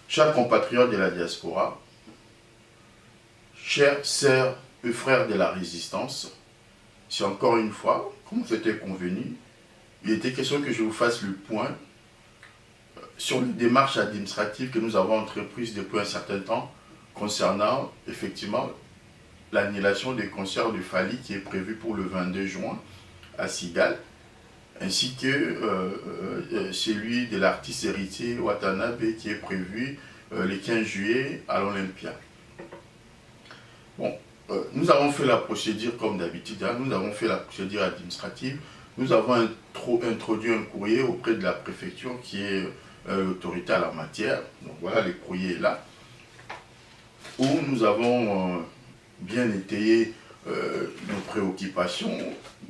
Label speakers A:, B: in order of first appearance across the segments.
A: Chers compatriotes de la diaspora, chers sœurs et frères de la résistance, c'est encore une fois, comme c'était convenu, il était question que je vous fasse le point sur les démarches administratives que nous avons entreprises depuis un certain temps concernant effectivement l'annulation des concerts de Fally qui est prévu pour le 22 juin à Cigales, ainsi que celui de l'artiste héritier Watanabe qui est prévu le 15 juillet à l'Olympia. Bon, nous avons fait la procédure comme d'habitude, hein, nous avons fait la procédure administrative, nous avons introduit un courrier auprès de la préfecture qui est l'autorité à la matière. Donc voilà, le courrier est là, où nous avons bien étayé nos préoccupations,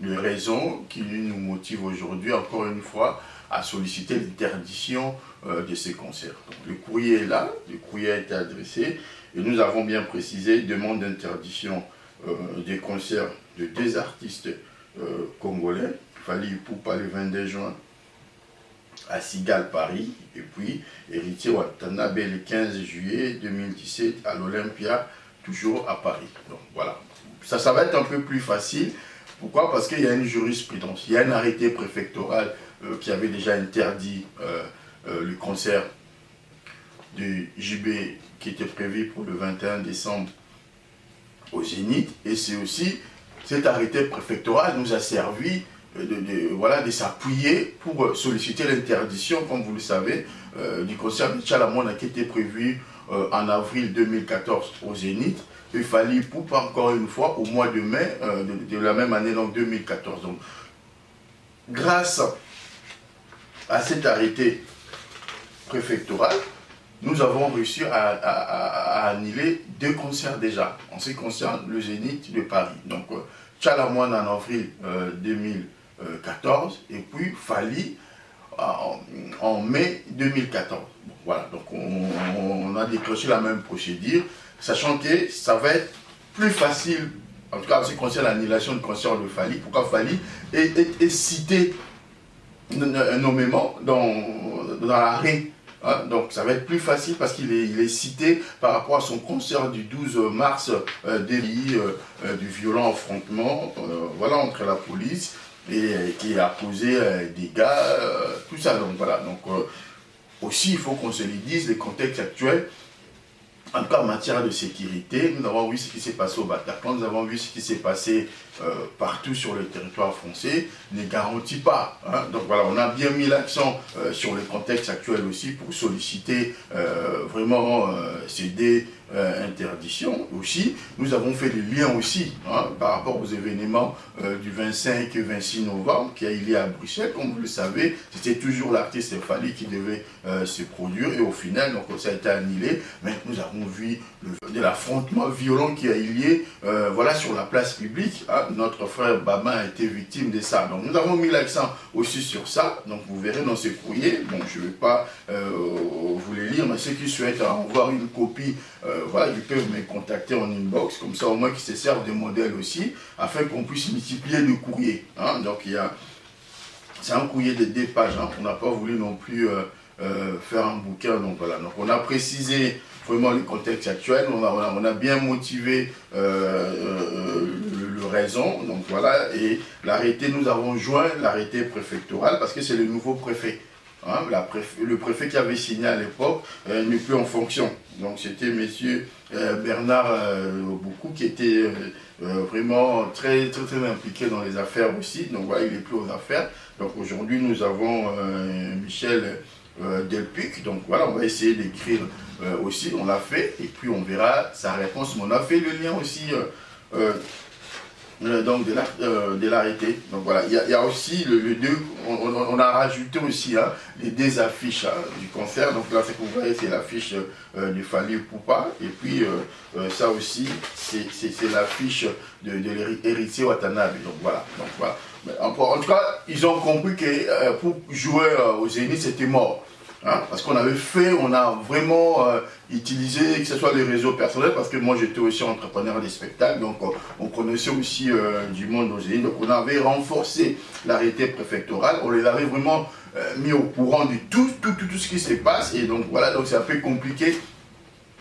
A: les raisons qui nous motivent aujourd'hui, encore une fois, à solliciter l'interdiction de ces concerts. Donc, le courrier est là, le courrier a été adressé, et nous avons bien précisé, demande d'interdiction des concerts de deux artistes congolais, Fally Ipupa le 22 juin à Cigales, Paris, et puis Héritier Watanabe le 15 juillet 2017 à l'Olympia, toujours à Paris. Donc voilà, ça va être un peu plus facile. Pourquoi? Parce qu'il y a une jurisprudence, il y a un arrêté préfectoral qui avait déjà interdit le concert de JB qui était prévu pour le 21 décembre au Zénith, et c'est aussi cet arrêté préfectoral nous a servi de s'appuyer pour solliciter l'interdiction, comme vous le savez, du concert de Tchalamona qui était prévu en avril 2014 au Zénith. Il fallait Ipupa encore une fois au mois de mai de la même année, donc 2014. Donc, grâce à cet arrêté préfectoral, nous avons réussi à annuler deux concerts déjà, en ce qui concerne le Zénith de Paris. Donc, Tchalamona en avril 2014, et puis Fally en mai 2014. Bon, voilà, donc on a déclenché la même procédure, sachant que ça va être plus facile, en tout cas en ce qui concerne l'annulation du concert de Fally. Pourquoi Fally est cité nommément dans l'arrêt. Hein, donc ça va être plus facile parce qu'il est cité par rapport à son concert du 12 mars délit du violent affrontement voilà, entre la police et qui a causé des dégâts, tout ça. Donc voilà, donc aussi il faut qu'on se le dise, les contextes actuels, en tout cas en matière de sécurité, nous avons vu ce qui s'est passé au Bataclan, nous avons vu ce qui s'est passé partout sur le territoire français, ne garantit pas. Hein. Donc voilà, on a bien mis l'accent sur le contexte actuel aussi pour solliciter vraiment ces interdictions. Aussi, nous avons fait des liens aussi hein, par rapport aux événements du 25 et 26 novembre qui a eu lieu à Bruxelles. Comme vous le savez, c'était toujours l'artiste Fally qui devait se produire et au final, donc, ça a été annulé. Mais nous avons vu de l'affrontement violent qui a eu lieu voilà, sur la place publique. Hein. Notre frère Baba a été victime de ça. Donc nous avons mis l'accent aussi sur ça. Donc vous verrez dans ce courrier, bon je ne vais pas vous les lire, mais ceux qui souhaitent en voir une copie, voilà, ils peuvent me contacter en inbox, comme ça au moins qu'ils se servent de modèle aussi, afin qu'on puisse multiplier le courrier. Hein. Donc c'est un courrier de 2 pages, hein. On n'a pas voulu non plus faire un bouquin, donc voilà. Donc on a précisé vraiment le contexte actuel, on a bien motivé le raison, donc voilà, et l'arrêté, nous avons joint l'arrêté préfectoral parce que c'est le nouveau préfet. Hein, le préfet qui avait signé à l'époque n'est plus en fonction. Donc c'était monsieur Bernard Boukou qui était vraiment très impliqué dans les affaires aussi. Donc voilà, il n'est plus aux affaires. Donc aujourd'hui nous avons Michel Delpuc. Donc voilà, on va essayer d'écrire aussi, on l'a fait, et puis on verra sa réponse. Mais on a fait le lien aussi donc de l'arrêté. Donc voilà, il y a aussi le 2, on a rajouté aussi hein, les 2 affiches hein, du concert. Donc là, ce que vous voyez, c'est l'affiche du Fally Ipupa, et puis ça aussi, c'est l'affiche de l'héritier Watanabe. Donc voilà, Mais en tout cas, ils ont compris que pour jouer au Zénith, c'était mort. Hein, parce qu'on avait fait, on a vraiment utilisé, que ce soit les réseaux personnels, parce que moi j'étais aussi entrepreneur des spectacles, donc on connaissait aussi du monde aux Zénith, donc on avait renforcé l'arrêté préfectoral, on les avait vraiment mis au courant de tout ce qui se passe, et donc voilà, donc c'est un peu compliqué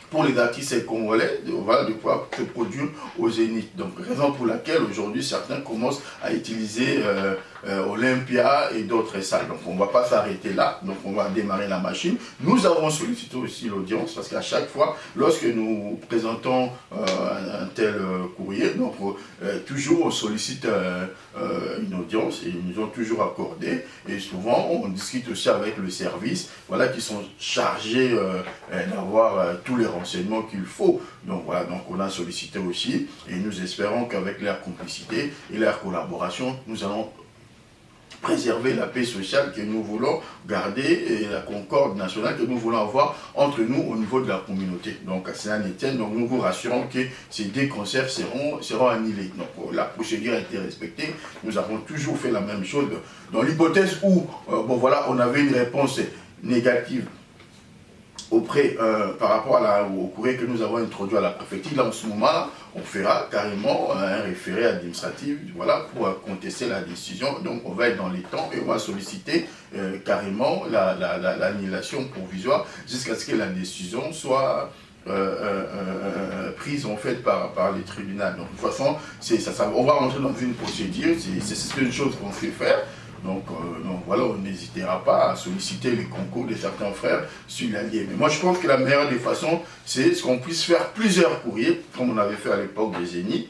A: pour les artistes congolais de pouvoir se produire au Zénith. Donc raison pour laquelle aujourd'hui certains commencent à utiliser Olympia et d'autres salles. Donc on ne va pas s'arrêter là, donc on va démarrer la machine. Nous avons sollicité aussi l'audience parce qu'à chaque fois, lorsque nous présentons un tel courrier, donc toujours on sollicite une audience et ils nous ont toujours accordé. Et souvent on discute aussi avec le service, voilà, qui sont chargés d'avoir tous les renseignements qu'il faut. Donc voilà, donc on a sollicité aussi et nous espérons qu'avec leur complicité et leur collaboration, nous allons préserver la paix sociale que nous voulons garder et la concorde nationale que nous voulons avoir entre nous au niveau de la communauté. Donc à Saint-Étienne, donc nous vous rassurons que ces deux concerts seront annulés. Donc la procédure a été respectée. Nous avons toujours fait la même chose. Dans l'hypothèse où bon, voilà, on avait une réponse négative auprès, par rapport au courrier que nous avons introduit à la préfecture, là en ce moment, on fera carrément un référé administratif, voilà, pour contester la décision. Donc on va être dans les temps et on va solliciter carrément l'annulation provisoire jusqu'à ce que la décision soit prise en fait par les tribunaux. Donc de toute façon, on va rentrer dans une procédure, c'est une chose qu'on sait faire. Donc voilà, on n'hésitera pas à solliciter les concours de certains frères sur l'Allier. Mais moi je pense que la meilleure des façons, c'est qu'on puisse faire plusieurs courriers, comme on avait fait à l'époque des Zénith.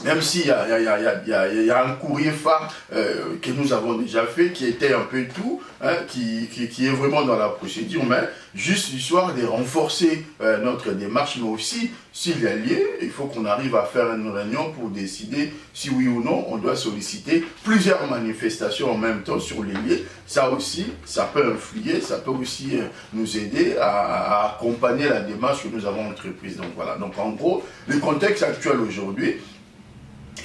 A: Même s'il y a un courrier phare que nous avons déjà fait, qui était un peu tout, hein, qui est vraiment dans la procédure, mais juste l'histoire de renforcer notre démarche, mais aussi, s'il y a lieu, il faut qu'on arrive à faire une réunion pour décider si oui ou non on doit solliciter plusieurs manifestations en même temps sur les lieux. Ça aussi, ça peut influer, ça peut aussi nous aider à accompagner la démarche que nous avons entreprise. Donc voilà, donc en gros, le contexte actuel aujourd'hui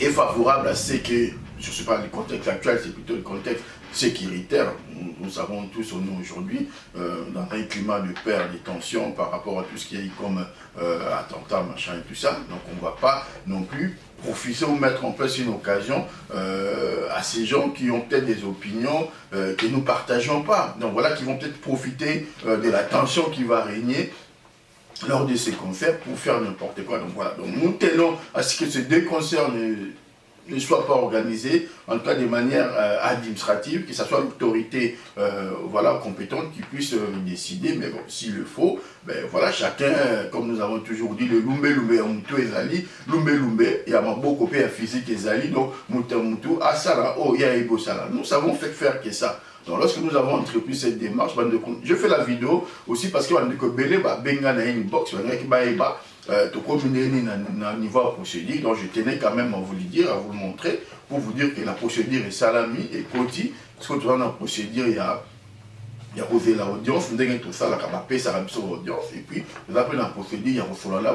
A: est favorable à ce que, je ne sais pas, le contexte actuel, c'est plutôt le contexte sécuritaire. Nous savons tous aujourd'hui, dans un climat de peur, de tension par rapport à tout ce qui est comme attentat, machin et tout ça. Donc on ne va pas non plus profiter ou mettre en place une occasion à ces gens qui ont peut-être des opinions que nous ne partageons pas. Donc voilà, qui vont peut-être profiter de la tension qui va régner lors de ces concerts pour faire n'importe quoi. Donc voilà, donc nous tenons à ce que ces deux concerts ne soient pas organisés, en tout cas de manière administrative, que ce soit l'autorité voilà, compétente qui puisse décider, mais bon, s'il le faut, ben voilà, chacun, comme nous avons toujours dit, le lumbe lumbe à mutu ezali, lumbe lumbe, il y a beaucoup de physique ezali, donc mutu mutu, asala, oh, il y a ego sala. Nous savons faire que ça. Donc lorsque nous avons entrepris cette démarche, je fais la vidéo aussi parce que Bele benga na une box, niveau à procédure, donc je tenais quand même à vous le dire, à vous le montrer, pour vous dire que la procédure est salami et koti, parce que dans la procédure, il y a posé l'audience, tout ça, la capacité, ça a l'audience, et puis, vous appelez la procédure, il y a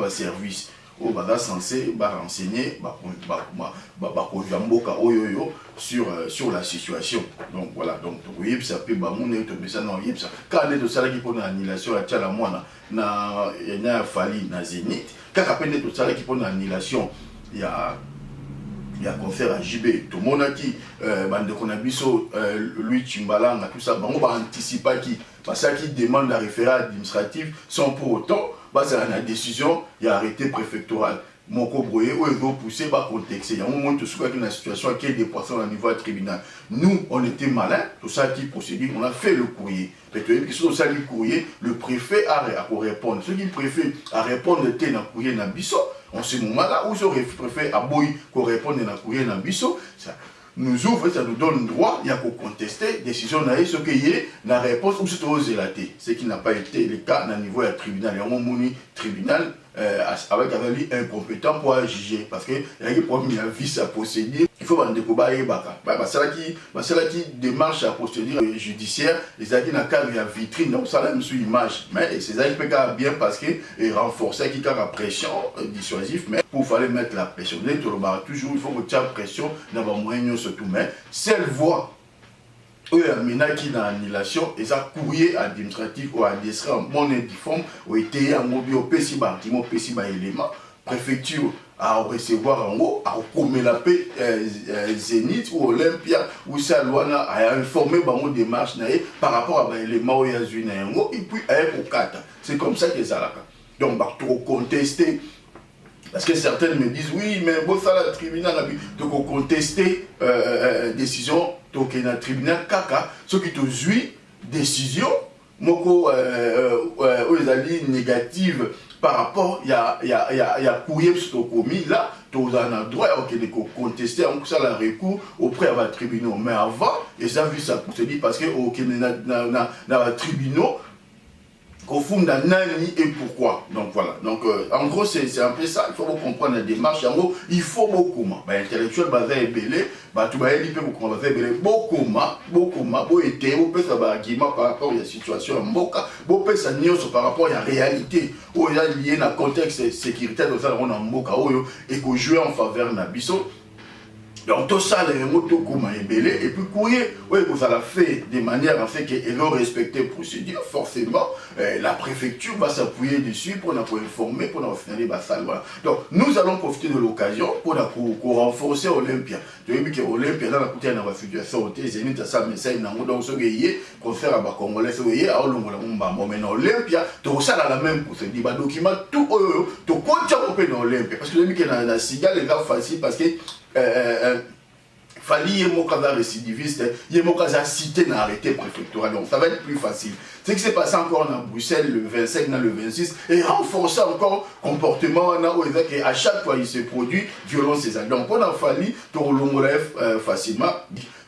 A: le service. Où va censé renseigner sur la situation. Donc voilà, donc oui, ça peut quand on est de ça qui pour l'annulation à la moine na fali na Zénith, quand on est de ça qui pour l'annulation, il y a concert à JB, tout le monde qui bande konabiso lui Chimbalanga tout ça, on va anticiper parce qu'il demande la référé administratif sans pour autant basé sur la décision, il y a arrêté préfectoral. Mon cobroyer, où ils vont pousser, va contexter. Il y a un moment où il y a une situation qui est dépassée au niveau du tribunal. Nous, on était malins, tout ça qui procédure, on a fait le courrier. Peut-être que sur ça, le courrier, le préfet a répondre. Ce qui le préfet a répondre de tel courrier dans Bisso, en ce moment-là, où le préfet a beau répondre dans courrier dans Bisso, ça nous ouvre, ça nous donne droit, il y a qu'à contester, décision n'a ce qu'il y ait, la réponse, ou c'est aux élatés. Ce qui n'a pas été le cas dans le niveau du tribunal. Il y a un tribunal avec un incompétent pour juger. Parce qu'il y a des problèmes, il y a un vice à procédure. Il faut que c'est là qui démarche à procédure judiciaire, les gens qui n'ont qu'à la vitrine, donc ça là, une image. Mais c'est ça qui peut bien parce que renforcer qui a la pression dissuasive, mais pour fallait mettre la pression. Toujours, il faut que tu aies la pression dans les moyens surtout. Mais seule voie oyo amenaki na annulation eza courrier administratif ou adressé en monnaie difforme ou été yango bi opesi bantimo opesi ba élément préfecture à recevoir en haut à komela pe Zénith ou Olympia ou Salwana a informé bango démarche na par rapport à ba élément oyo azui na yango et puis a kokata. C'est comme ça que ça là. Donc ba trop contester. Parce que certains me disent, oui, mais bon, ça, le tribunal, donc on contester décision, donc il y a un tribunal, caca, ceux qui te jouent, décision, moko, ils allaient négative par rapport, il y a courrier sur commis, là, tu as un droit de contester, on ça la recours auprès de la tribunal. Mais avant, et ça, vu ça, pour te dire, parce que, dans le tribunal, au fond d'un nani et pourquoi. Donc voilà. Donc en gros c'est un peu ça. Il faut comprendre la démarche. En gros il faut beaucoup bah intellectuel basé belé bah tu vas éliper beaucoup basé belé beaucoup beau été au peut ça bah argument par rapport à la situation mboka beau peut ça nios par rapport à la réalité où il y a lié à contexte sécuritaire dans ça on a mboka et que jouer en faveur na biso. Donc tout ça, les motos comme et puis courrier, oui, vous allez fait de manière à fait qu'ils vont respecter la procédure, forcément, la préfecture va s'appuyer dessus pour nous informer, pour nous finaliser la salle. Voilà. Donc nous allons profiter de l'occasion pour renforcer Olympia. Tu vois que Olympia, dans la côté de la situation, Zénith, ça, mais ça, il y a donc ce qui concert à Congolais, ce qui est à Olympia, tout ça dans la même procédure, les documents, tout, tout compte dans Olympia. Parce que Olympia, dans la cigale, c'est facile parce que fallait un récidiviste, il y a un cité dans l'arrêté préfectoral, donc ça va être plus facile. Ce qui s'est passé encore à Bruxelles le 25, le 26, et renforcer encore le comportement à chaque fois il se produit violence et donc on a fallu pour l'ongolève facilement.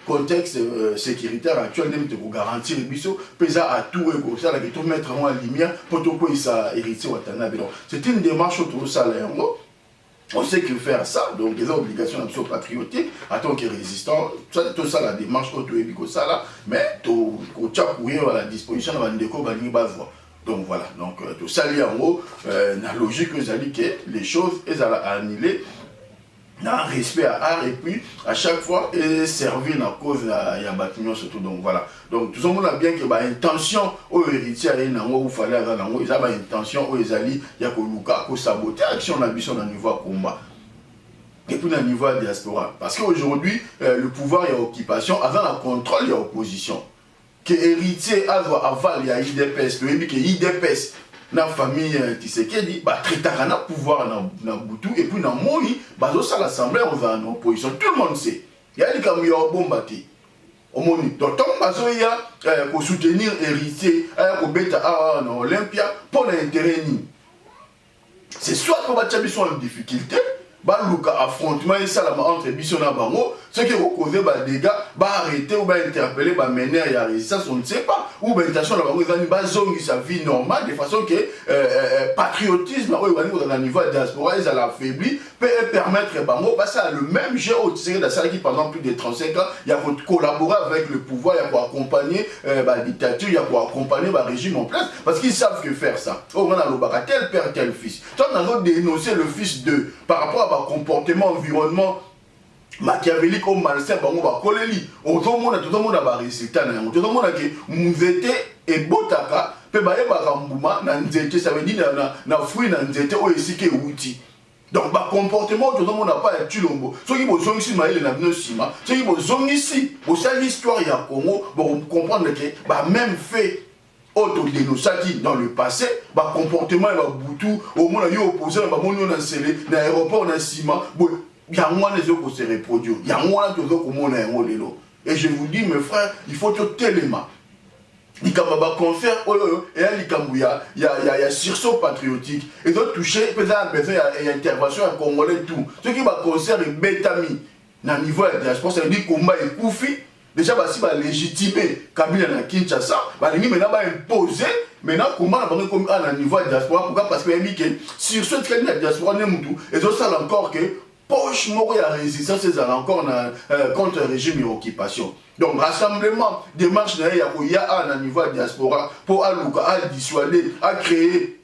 A: Contexte sécuritaire actuel, même de garantir les bisous, pesant à tout et comme ça, là, tout mettre en lumière pour tout quoi ça hérité Watanabe. C'est une démarche autour de ça, là, on sait que faire ça, donc des obligations patriotiques, en tant que résistant, tout ça, la démarche auto-ébico, ça là, mais tout à la disposition de l'Andeko, donc voilà, donc tout ça, il y a en haut, la logique que les choses, elles allaient annuler. Un respect à art et puis à chaque fois et servir la cause il y a bâtiment surtout donc voilà donc tout le monde a bien que bah intention au héritier il fallait avoir ils avaient intention aux alliés il y a que Luka que saboter action on a vu au niveau combat et puis au niveau diaspora parce qu'aujourd'hui le pouvoir et l'occupation avant la contrôle et l'opposition que héritier avant il y a IDPS le que IDPS na famille Tshisekedi bah traitera na pouvoir na Butu et puis na moni bah ça l'assemblée on va en opposition tout le monde sait il y a des camions bombardés au moni donc bazo ya pour soutenir héritier pour beta à Olympia pour l'intérêt ni c'est soit pour battre biso en difficulté bah luka affrontement et ça là entre biso na bango ceux qui ont causé des dégâts bah arrêter ou bah interpeller bah mener à résistance on ne sait pas ou bah intention là bango ils bah zone sa vie normale de façon que patriotisme au niveau de diaspora ils allaient affaiblir peut permettre bango bah ça le même jeu au Tshisekedi de ça qui pendant plus de 35 ans il y a pour collaborer avec le pouvoir il y a pour accompagner bah dictature il y a pour accompagner bah régime en place parce qu'ils savent que faire ça oh on a le bac tel père tel fils toi on a dénoncé le fils de par rapport à comportement environnement machiavélique au malsain bango ba koleli ozomona tout le monde a ba résultat na tout le monde a que muzete et botaka pe ba yeba kambuma na nzete ça veut dire na fruit na nzete o esike wuti donc ba comportement tout le monde n'a pas un tulombo ceux qui bozongi si maïle na bino sima ceux qui bozongi si bo ça l'histoire ya Congo pour comprendre que ba même fait autodénoncé dans le passé, bah comportement et bah boutou, au moins il y a opposé, bah mon on a scellé, dans l'aéroport on a ciment, il y a moins les autres qui se reproduisent, il y a moins les autres qui ont un rôle. Et je vous dis mes frères, il faut tout tellement. Il y a confère, il y a sursaut patriotique, ils ont touché, peut-être besoin il y a intervention à Congolais tout. Ce qui va concerner Betami, dans le niveau de la diaspora, ça veut dire combat et Koufi. Déjà, si va légitimer Kabila na Kinshasa, maintenant va imposer, maintenant comment on va comme à niveau de diaspora, pourquoi parce que sur ce qui est de diaspora, et ça encore que poche moko ya résistance c'est encore contre le régime et l'occupation. Donc rassemblement, démarche il y a à niveau de diaspora pour à dissuader, à créer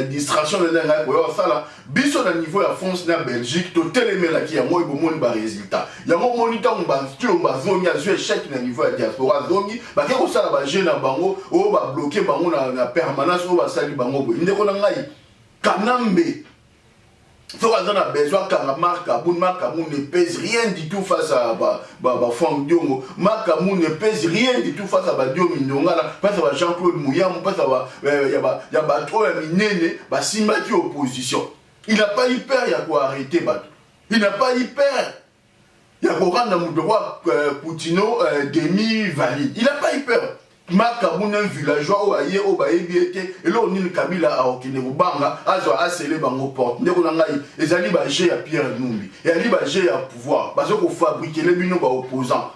A: distraction de l'année ça là biso na niveau ya France na Belgique to télémela qui ya moi bomoni ba résultat ya mo moniteur on ba kilo ba zoni ya jouer échec na niveau ya diaspora zoni ba ke ko sala ba jeune na bango o ba bloquer bango na permanence o ba sali bango bo ndeko na ngai kanambe faut qu'on a besoin car Makamoun ne pèse rien du tout face à Fang Diongo. Makamoun ne pèse rien du tout face à Diongo Mindonga, face à Jean-Claude Mouyam, face à Yabato Minene, Sima qui est opposition. Il n'a pas eu peur, il y a quoi arrêter Bato. Il n'a pas eu peur. Il y a quoi rendre Moudroit Poutino demi-valide. Il n'a pas eu peur. Makamoun un villageois au aïe au baébiété et là on est le Kabila à Okinebanga a scellé bango porte ndeko na ngai ezali ba jé ya Pierre Numbi et ali ba jé ya pouvoir parce que fabriquer les bino ba opposants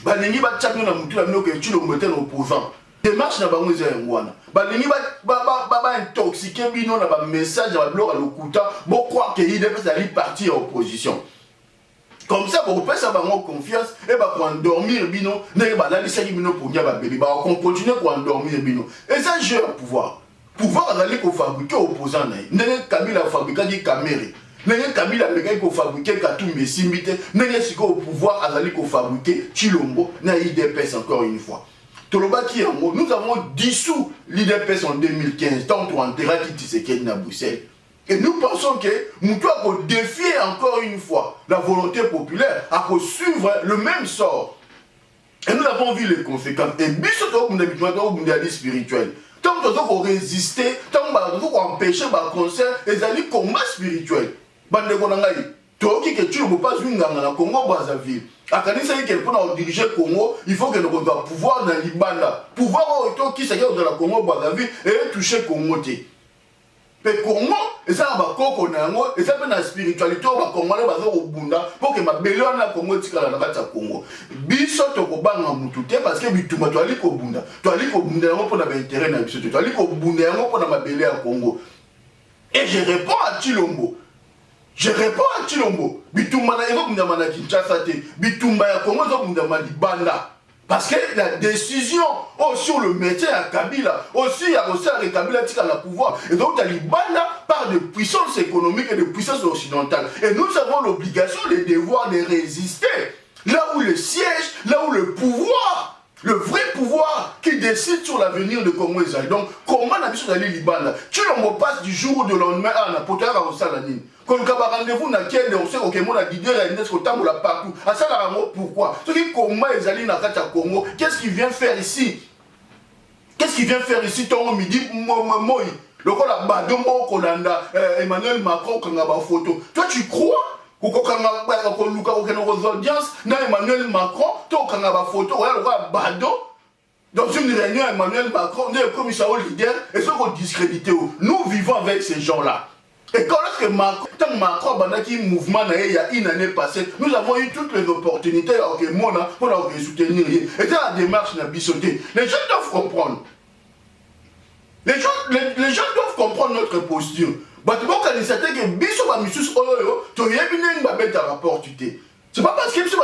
A: ba ningi ba tchapno na mutu na que tu le mettais opposant démarche na bango za ngwana ba ningi ba intoxiquer bino na ba message ba bloc à lokuta bo croire que il devait aller partir en opposition. Comme ça, vous pouvez avoir confiance et bah pour endormir bino, ne bah là les sacs bino pour bien bah bébé bah on continue pour endormir bino. Et ça j'ai un pouvoir. Pouvoir aller qu'on fabrique opposant naï. Ne Kabila fabrique des caméras. Ne Kabila le qu'on fabrique Katou Messimbite. Ne si qu'on pouvoir aller qu'on fabrique Chilombo na IDPS encore une fois. Toloba qui en gros, nous avons dissous l'IDPS en 2015 tant on enterra qui Tshisekedi na Bruxelles. Et nous pensons que nous devons défier encore une fois la volonté populaire à suivre le même sort. Et nous avons vu les conséquences. Et bien sûr, nous avons des spirituel. Tant que nous avons résisté, tant que nous avons empêché le concert, et les combat spirituel. Bande Konangaï, Toki que tu ne peux pas jouer dans le Congo Brazzaville. À Kanisa, pour diriger le Congo, il faut que nous ayons pouvoir dans l'Ibanda. Pouvoir qui s'est dans le Congo Brazzaville et toucher le Congo. Mais Congo, et ça va Congo, et ça va la spiritualité, on va Congo, on va au Bunda, pour que ma belle na Congo tika la kata Congo. Biso to ko banga mutute parce que bituma to ali ko Bunda. To ali ko Bunda ngo pour na intérêt na biso. To ali ko Bunda ngo pour na mabele à Congo. Et je réponds à Chilombo. Je réponds à Chilombo. Bituma na ngo Bunda mana Kinshasa te. Bituma ya Congo zo Bunda mali banda. Parce que la décision sur le métier à Kabila, aussi à Kabila tika la pouvoir. Et donc Talibana par de puissance économique et de puissance occidentale. Et nous avons l'obligation, le devoir de résister. Là où le siège, là où le pouvoir, le vrai pouvoir qui décide sur l'avenir de Congo et donc, comment on a vu sur la Libana? Tu l'en passe du jour au lendemain à la potère à Osalanine. Quand on a rendez-vous dans lequel on sait que mon a guidé la partout. À ça, pourquoi? Ce qui comment ils allaient dans le Congo, qu'est-ce qu'il vient faire ici? Qu'est-ce qu'il vient faire ici? Ton midi, moi, le coup la Badomo, Kolanda, Emmanuel Macron, quand on a ma photo. Toi, tu crois? Quand on a nos audiences, Emmanuel Macron, toi, quand on a ma photo, on a Bado. Dans une réunion, Emmanuel Macron, on est comme ça au leader, et ceux qu'on discrédité. Nous vivons avec ces gens-là. Et quand lorsque Macron, qui mouvement il y a une année passée, nous avons eu toutes les opportunités pour soutenir. Et c'est la démarche n'a bissoté. Les gens doivent comprendre. Les gens doivent comprendre notre posture. C'est pas parce que tu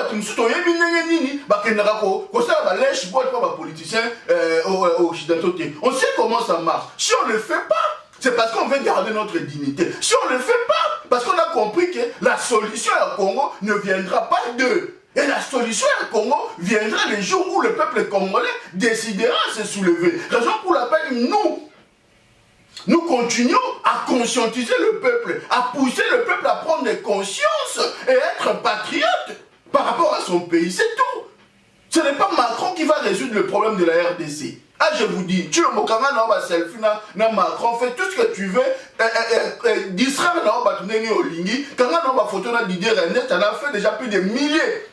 A: on sait comment ça marche. Si on ne le fait pas, c'est parce qu'on veut garder notre dignité. Si on ne le fait pas, parce qu'on a compris que la solution à Congo ne viendra pas d'eux. Et la solution à Congo viendra les jours où le peuple congolais décidera de se soulever. Raison pour laquelle nous continuons à conscientiser le peuple, à pousser le peuple à prendre conscience et être patriote par rapport à son pays. C'est tout. Ce n'est pas Macron qui va résoudre le problème de la RDC. Ah, je vous dis, tu es Mokanga, selfie, Macron, fais tout ce que tu veux, distraire, Olingi, quand on a photo de Didier René, tu en as fait déjà plus de milliers.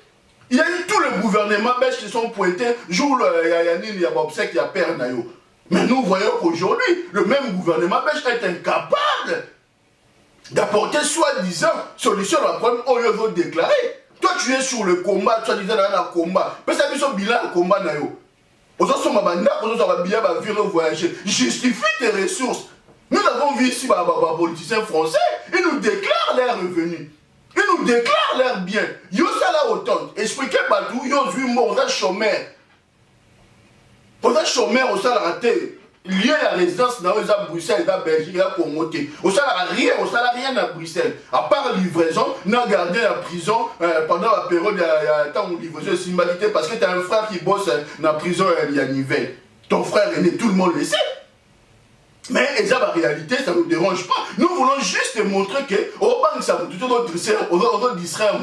A: Il y a eu tout le gouvernement belge qui sont pointés, jour il y a Bobsek, il y a Père Nayo. Mais nous voyons qu'aujourd'hui, le même gouvernement belge est incapable d'apporter soi-disant solution à la problème au lieu de déclarer. Toi, tu es sur le combat, tu as dit dans le combat, mais ça dit son bilan le combat Nayo. Justifie tes ressources. Nous avons vu ici les politiciens français, ils nous déclarent leurs revenus. Ils nous déclarent leurs biens. Yo ça là autant. Expliquez pas tout. Yo vu mort, on a chômeur. On a chômeur, on a raté. lieu à résidence dans Bruxelles, dans Belgique, dans Congo. Au salaire rien à Bruxelles. À part livraison, n'a gardé la prison pendant la période de temps où livraison est immoralité parce que tu as un frère qui bosse dans la prison il y a Nivelle. Ton frère est né, tout le monde le sait. Mais la réalité, ça ne nous dérange pas. Nous voulons juste montrer que au banc, ça va distraire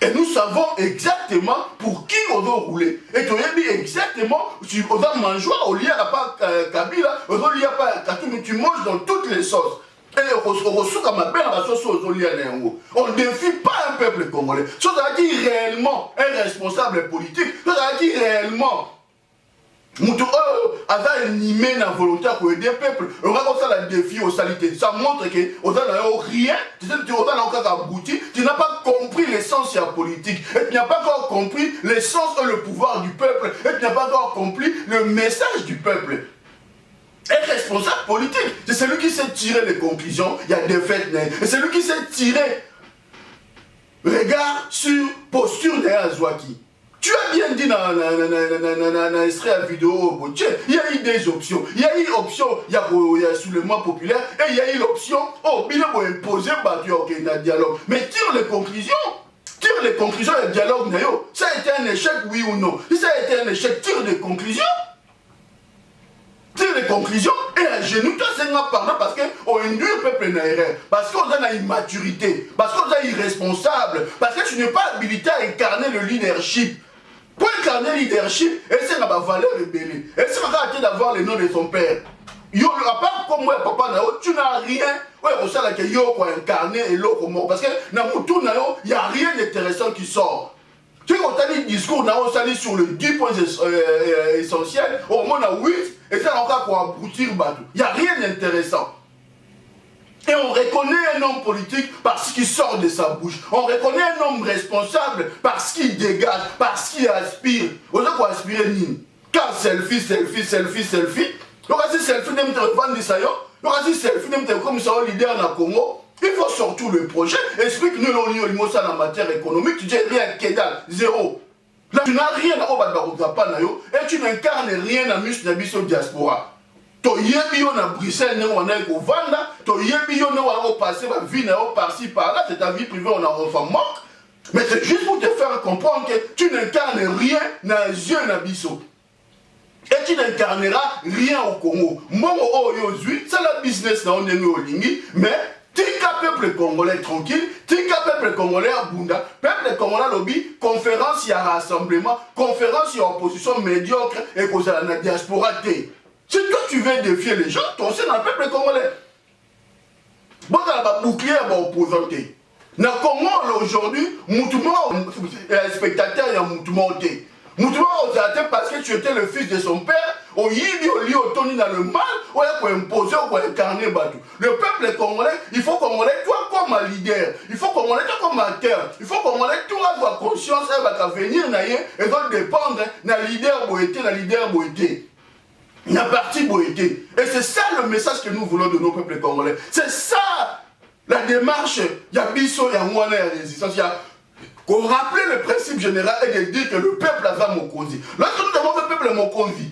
A: et nous savons exactement pour qui on va rouler. Et tu as dit exactement, on va manger au lieu à pas Kabila, au lieu à pas Katoum, tu manges dans toutes les sauces. Et on ne défie pas un peuple congolais. Ça veut dire réellement un responsable politique, ça veut dire réellement animé dans la volonté pour aider le peuple. On va comme ça la défi aux salités. Ça montre que on n'a rien, tu n'as pas compris l'essence de la politique. Et tu n'as pas encore compris l'essence et le pouvoir du peuple. Et tu n'as pas encore compris le message du peuple. Un responsable politique, c'est celui qui sait tirer les conclusions. Il y a des faits. Et c'est celui qui sait tirer regard sur posture d'Azouaki. Tu as bien dit dans l'extrait à vidéo, il y a eu des options. Il y a eu l'option, il y a soulèvement populaire, et il y a eu l'option, il faut imposer un dialogue. Mais tire les conclusions. Tire les conclusions et le dialogue. Ça a été un échec, oui ou non? Si ça a été un échec, tire des conclusions. Tire les conclusions et à genoux, toi, c'est pardon parce qu'on induit le peuple dans l'erreur. Parce qu'on a une immaturité. Parce qu'on est irresponsable. Parce que tu n'es pas habilité à incarner le leadership. Pour incarner le leadership, c'est la valeur rebelle. Et c'est pas d'avoir le nom de son père. Yo, à part comme moi, papa, tu n'as rien. Ouais, on sait que yo, quoi, incarner et l'autre mort. Parce que dans mon tour, il n'y a rien d'intéressant qui sort. Tu sais, on a dit discours, on s'allie sur le 10 points essentiels, au moins on a 8, et ça, on a pour aboutir, il n'y a rien d'intéressant. Et on reconnaît un homme politique parce qu'il sort de sa bouche. On reconnaît un homme responsable parce qu'il dégage, parce qu'il aspire. On a quoi aspirer, Nine? Car selfie. Donc, si selfie, n'aime te revendre des saillants. Donc, si selfie, n'aime te comme ça, leader dans le Congo. Il faut surtout le projet. Explique-nous l'on ça en matière économique. Tu dis rien, Kédal, zéro. Là, tu n'as rien à et tu n'incarnes rien dans la diaspora. Tu as Bruxelles, on a au Vanda, tu as passé ma vie par-ci, par-là, c'est ta vie privée, on a un manque. Mais c'est juste pour te faire comprendre que tu n'incarnes rien dans les yeux d'Abisso. Et tu n'incarneras rien au Congo. Moi, c'est la business, mais tika peuple congolais tranquille, tika peuple congolais à Bunda, peuple congolais lobby, conférence, il y a rassemblement, conférence, il y a opposition médiocre et cause à la diaspora. Si toi tu veux défier les gens, toi aussi dans le peuple congolais. Bon, on va bouclier à opposanté. Dans le Congo, aujourd'hui, spectateur, il y a Moutoumouté. Moutouma parce que tu étais le fils de son père, au Yibi, au Li, au Tony dans le mal, ou pour imposer, ou pour incarner Batou. Le peuple congolais, il faut congolais, toi comme un leader, il faut congolais, toi comme acteur, il faut congolais, toi avoir conscience, elle va venir, et va dépendre d'un leader boété, d'un leader boété. La partie boété. Et c'est ça le message que nous voulons de nos peuples congolais. C'est ça la démarche. Il y a Bisso, il y a Mouana, il y a Résistance, il y a. Qu'on rappelle le principe général et de dire que le peuple a fait Mokonzi. Lorsque nous avons fait le peuple Mokonzi,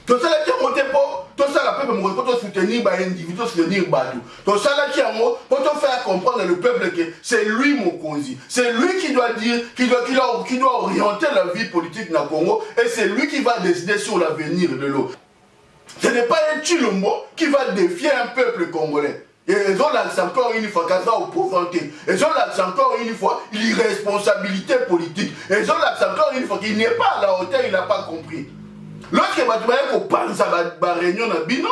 A: tout ça là qui a monté pour, tout ça le peuple pour soutenir les individus, pour soutenir Badou. Tout ça là qui a monté pour te faire comprendre le peuple que c'est lui Mokonzi. C'est lui qui doit dire, qui doit orienter la vie politique dans le Congo et c'est lui qui va décider sur l'avenir de l'eau. Ce n'est pas un Chilombo qui va défier un peuple congolais. Et ils ont l'accent encore une fois, qu'à ça opposanté. Ils ont l'accent encore une fois, l'irresponsabilité politique. Ils ont l'accent encore une fois qu'il n'est pas à la hauteur, il n'a pas compris. Lorsque tu pense à la réunion de Bino,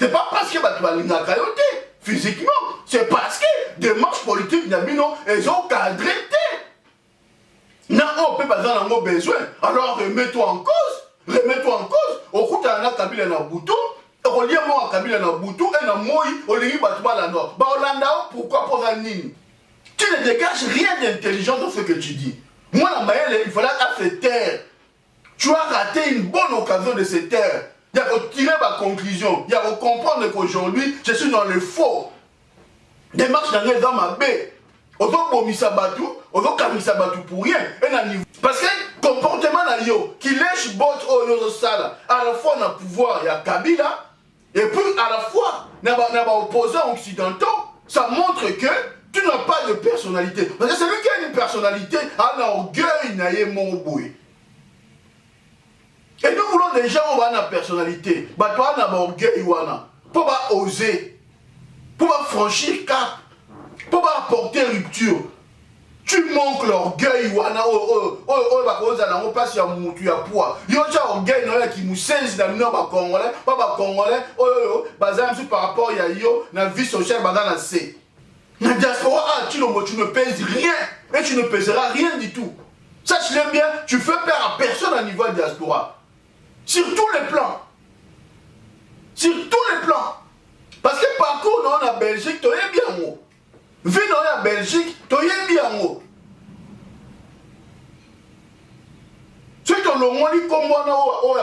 A: c'est pas parce que tu vas cailloté physiquement, c'est parce que des marches politiques de Bino, ils ont cadré. Non, on peut pas avoir besoin. Alors remets-toi en cause. Remets-toi en cause. Au coup, tu as un Kabila dans le bouton. On lit moi à Kabila dans Boutou et dans Moï, on lit Batouba la Nord. Bah Hollanda, pourquoi pour un nid? Tu ne dégages rien d'intelligent dans ce que tu dis. Moi, la Maëlle, il fallait se taire. Tu as raté une bonne occasion de se taire. Il y a que tirer ma conclusion. Il y a que comprendre qu'aujourd'hui, je suis dans le faux. Démarche dans les hommes à B. ozobomisa batu, ozokamisa batu pour rien. Parce que comportement na yo qui lèche bot oyo sala à la fois na pouvoir ya Kabila et puis à la fois na ba opposants occidentaux, ça montre que tu n'as pas de personnalité. Parce que celui qui a une personnalité a un orgueil na ye mongboui. Et nous voulons des gens qui ont une personnalité, bah toi na ba orgueil wana, pour pas oser, pour pas franchir cap, pour pas apporter rupture. Tu manques l'orgueil wana on passe ya mutu ya poids. Yo cha orgueil no qui nous saisit dans nos congolais, pas congolais, bazam par rapport ya yo na vie sociale bazana c'est. La diaspora, tu ne pèses rien et tu ne pèseras rien du tout. Sache-le bien, tu fais peur à personne à niveau de diaspora. Sur tous les plans. Sur tous les plans. Parce que parcours dans la Belgique, tu es bien haut. Vie dans la Belgique, tu es bien haut. Ceux qui ont le monde comme moi,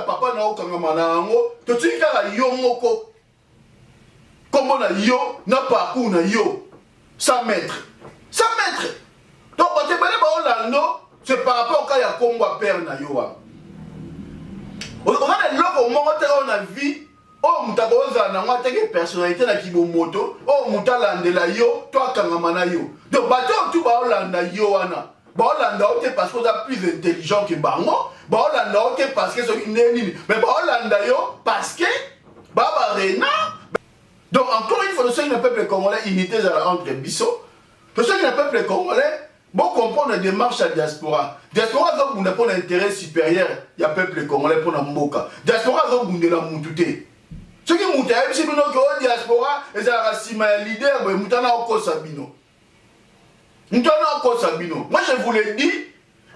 A: papa na okangamana ngo, tu sais qu'à yo moko. Comme on a yo, na parcours na yo. 100 mètres. 100 mètres. Donc, quand tu es c'est par rapport au cas de Congo père na yoa. On a des locaux au moment où on a vu, oh, mutakoza na ngwa teke personnalité na kibomoto, oh, mutalande la yo, toi kangamana yo. Donc, bateau tout ba olanda yo wana. Ba olanda ote parce qu'on a plus intelligent que bango. Ba olanda ote parce que c'est une nini. Mais ba olanda yo parce que baba rena. Donc, encore une fois, le seul peuple congolais, unité entre Bissot, le seul peuple congolais, bon comprendre la démarche à la diaspora. Diaspora, donc, on a pas d'intérêt supérieur, il y a peuple congolais pour la mboka. Diaspora, donc, on a la moutouté. Ce qui est mouté, c'est que la diaspora, c'est la leader, mais moutana au Sabino. Moutana au Sabino. Moi, je vous l'ai dit,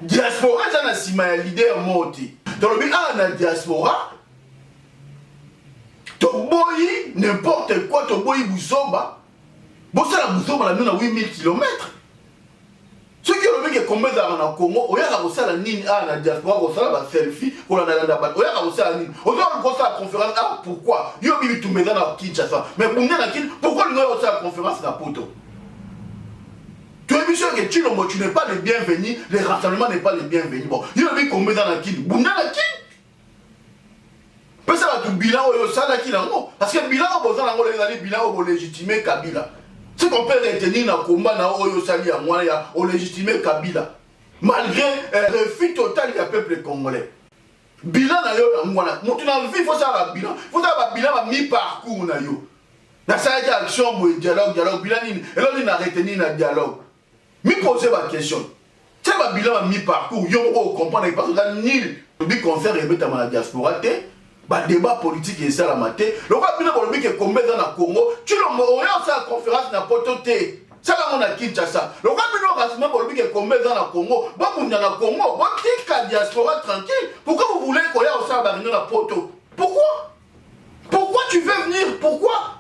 A: diaspora, c'est la leader moti. Dans le but, la diaspora, Toboyi, n'importe quoi, Toboyi Boussoba. Bossa la Boussoba, la 8000 km. Ceux qui ont vu que combien d'argent au Congo, on y a aussi la ligne à la diaspora, on a la selfie, on a la on y a aussi la ligne. On a aussi la conférence. Ah, pourquoi? Il y a eu tout maintenant à Kinshasa. Mais pour nous, pourquoi nous avons aussi la conférence dans Poto? Tu es sûr que tu n'es pas le bienvenu, les rassemblements n'est pas le bienvenu. Bon, il y a eu combien dans la Kin? Bunda la Kin? Ça va tout bilan parce que bilan au bilan au légitimer Kabila. Ce qu'on peut retenir dans le combat au légitimer Kabila. Malgré le refus total du peuple congolais. Bilan na yo ngwana. Mutu na vie faut ça la bilan. Faut ça ba bilan mi parcours na yo. Na ça action dialogue bilan ni et là ni na retenir na dialogue. Mi poser ma question. C'est ba bilan mi parcours yo comprendre parce que ni le concert rebeta la diaspora te. Bah débat politique et ça la maté. Le roi bien pour lui qui est combien dans le Congo, tu l'as on a ça conférence n'a pas toté. Ça va on a Kinshasa. Le roi bien rassemblement pour lui qui est combien dans le Congo, bon on dans le Congo, bon qui diaspora tranquille. Pourquoi vous voulez qu'on ait ça dans la poto? Pourquoi? Pourquoi tu veux venir? Pourquoi?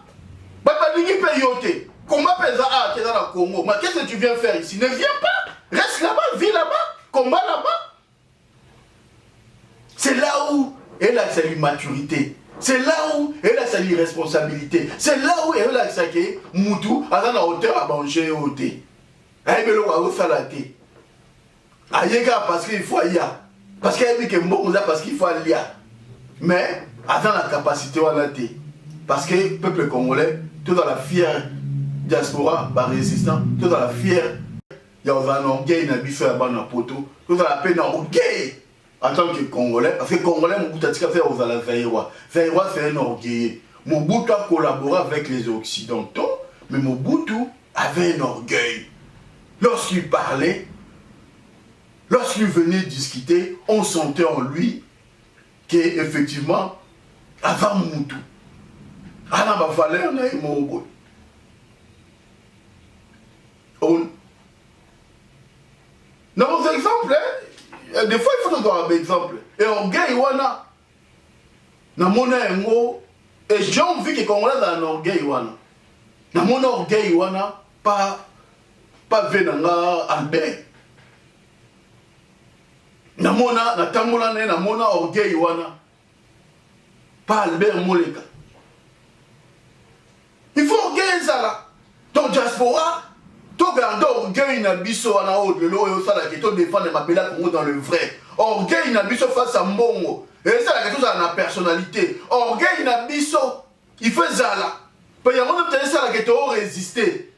A: Bah lingi payoté. Combat pesa à qui est dans le Congo. Mais qu'est-ce que tu viens faire ici? Ne viens pas. Reste là-bas, vis là-bas, combat là-bas. C'est là où elle a sa maturité. C'est là où elle a sa responsabilité. C'est là où elle a sa Moutou, à la hauteur à manger au thé. Elle me l'a fait la thé. Ayega parce qu'il faut y a. Parce qu'elle dit que bon, parce qu'il faut y a. Mais, attends la capacité à la thé. Parce que le peuple congolais, tout dans la fière diaspora, par résistant, tout dans la fière, il y a un orgueil, il y a un biffe à la poto, tout dans la peine en orgueil. En tant que Congolais, parce que Congolais, Mobutu a fait aux Zaïrois. Zaïrois, c'est un orgueil. Mobutu a collaboré avec les Occidentaux, mais Mobutu avait un orgueil. Lorsqu'il parlait, lorsqu'il venait discuter, on sentait en lui qu'effectivement, avant Mobutu, avant ma valeur, on a eu mon orgueil. Dans vos exemples, des fois, il faut avoir un exemple. Et orgueil, wana. Na mona engo. Et j'ai envie que Congolais dans un orgueil, wana. Na mona orgueil, wana. Pas venanga Albert. Na mona, na tambola na mona orgueil, wana. Pas Albert Moleka. Il faut orgueil, ça là. Ton diaspora, To garde orgueil na biso wana o lelo oyo sala ke to défendre Mabela Congo dans le vrai. Orgueil na biso face à Mbongo. Et ça la question ça na personnalité. Orgueil na biso il fait ça là. Pe ya mona tele ça la ke to résister.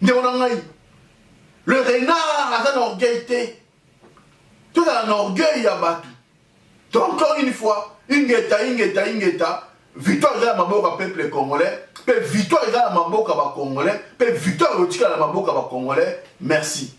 A: Ndeko ngai. Le renard a un orgueil té. Tout un orgueil à battu. Donc encore une fois, ingeta. Victoire à Maboka peuple congolais, victoire à Maboka Congolais, victoire à Maboka Congolais. Merci.